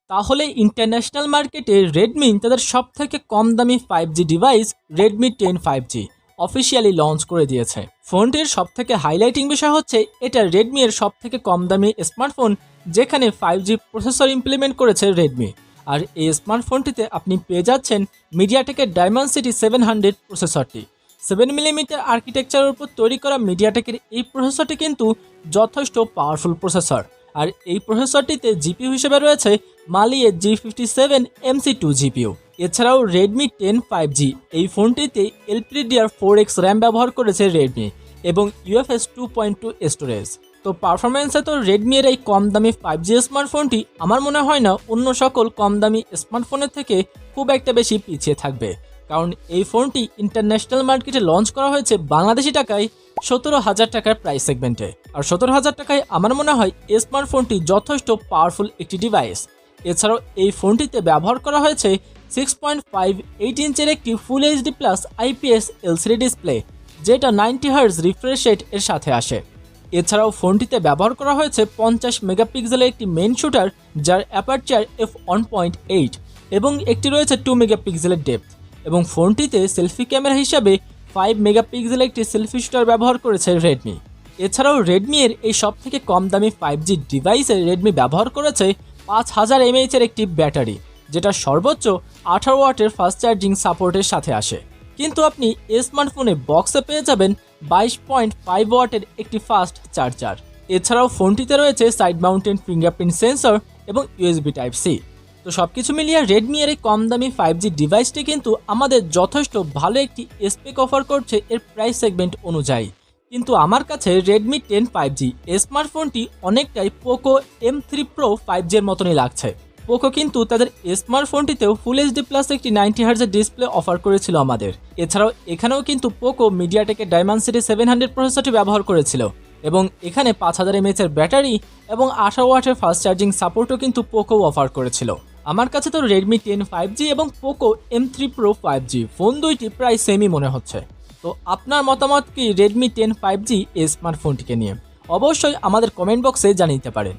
তাহলে ইন্টারন্যাশনাল মার্কেটে রেডমি তাদের সবথেকে কম দামি 5G device Redmi 10 5G officially launch করে দিয়েছে। ফোনটির সবথেকে হাইলাইটিং বিষয় হচ্ছে এটা রেডমি এর সবথেকে কম দামি স্মার্টফোন, যেখানে 5G প্রসেসর ইমপ্লিমেন্ট করেছে রেডমি। আর এই স্মার্টফোনটিতে আপনি পেয়ে যাচ্ছেন মিডিয়াটেকের ডায়মন্ডসিটি 700 প্রসেসরটি। 7mm আর্কিটেকচারের উপর তৈরি করা মিডিয়াটেকের এই প্রসেসরটি কিন্তু যথেষ্ট পাওয়ারফুল প্রসেসর। আর এই প্রসেসরটিতে জিপিইউ হিসেবে রয়েছে মালিয়ে G57 MC2 জিপিইউ। এছাড়াও রেডমি 10 5G এই ফোনটিতে LPDDR4X র্যাম ব্যবহার করেছে রেডমি এবং UFS 2.2 স্টোরেজ। তো পারফরমেন্সে তো রেডমি এর এই কম দামি 5G স্মার্টফোনটি আমার মনে হয় না অন্য সকল কম দামি স্মার্টফোনের থেকে খুব একটা বেশি পিছিয়ে থাকবে, কারণ এই ফোনটি ইন্টারন্যাশনাল মার্কেটে লঞ্চ করা হয়েছে বাংলাদেশি টাকায় 17,000 টাকার প্রাইস সেগমেন্টে। আর 17,000 টাকায় আমার মনে হয় এই স্মার্টফোনটি যথেষ্ট পাওয়ারফুল একটি ডিভাইস। এছাড়াও এই ফোনটিতে ব্যবহার করা হয়েছে 6.58 ইঞ্চের একটি full HD plus IPS LCD display, যেটা 90 হার্জ রিফ্রেশ রেট এর সাথে আসে। এছাড়াও ফোনটিতে ব্যবহার করা হয়েছে 50 মেগাপিক্সেলের একটি মেইন শুটার, যার অ্যাপারচার f1.8 এবং একটি রয়েছে 2 মেগাপিক্সেলের ডেপথ। এবং ফোনটিতে সেলফি ক্যামেরা হিসাবে 5 মেগাপিক্সেলের একটি সেলফি শুটার ব্যবহার করেছে রেডমি। এছাড়াও রেডমি এর এই সবথেকে কম দামি 5G ডিভাইসে রেডমি ব্যবহার করেছে 5000 mAh এর একটি ব্যাটারি, যেটা সর্বোচ্চ 18 ওয়াটের ফাস্ট চার্জিং সাপোর্টের সাথে আসে। কিন্তু আপনি এই স্মার্টফোনে বক্সে পেয়ে যাবেন 22.5 ওয়াটের একটি ফাস্ট চার্জার। এছাড়াও ফোনটিতে রয়েছে সাইড মাউন্টেড ফিঙ্গারপ্রিন্ট সেন্সর এবং USB Type-C। তো সবকিছু মিলিয়ে রেডমি এর এই কম দামি 5G ডিভাইসটি কিন্তু আমাদের যথেষ্ট ভালো একটি স্পেক অফার করছে এর প্রাইস সেগমেন্ট অনুযায়ী। কিন্তু আমার কাছে রেডমি 10 5G স্মার্টফোনটি অনেকটাই পোকো M3 Pro 5G এর মতনই লাগছে। পোকো কিন্তু তাদের স্মার্টফোনটিতেও ফুল এইচডি প্লাস একটি 90 হার্জের ডিসপ্লে অফার করেছিল আমাদের। এছাড়াও এখানেও কিন্তু পোকো মিডিয়াটেকের ডায়মন্ডসিটি 700 প্রসেসরটি ব্যবহার করেছিল এবং এখানে 5000 mAh এর ব্যাটারি এবং 18 ওয়াটের ফাস্ট চার্জিং সাপোর্টও কিন্তু পোকো অফার করেছিল। আমার কাছে তো রেডমি 10 5G এবং Poco M3 Pro 5G phone দুইটি প্রায় সেমই মনে হচ্ছে। তো আপনার মতামত কি রেডমি 10 5G এই স্মার্টফোনটিকে নিয়ে? অবশ্যই আমাদের কমেন্ট বক্সে জানিয়ে দিতে পারেন।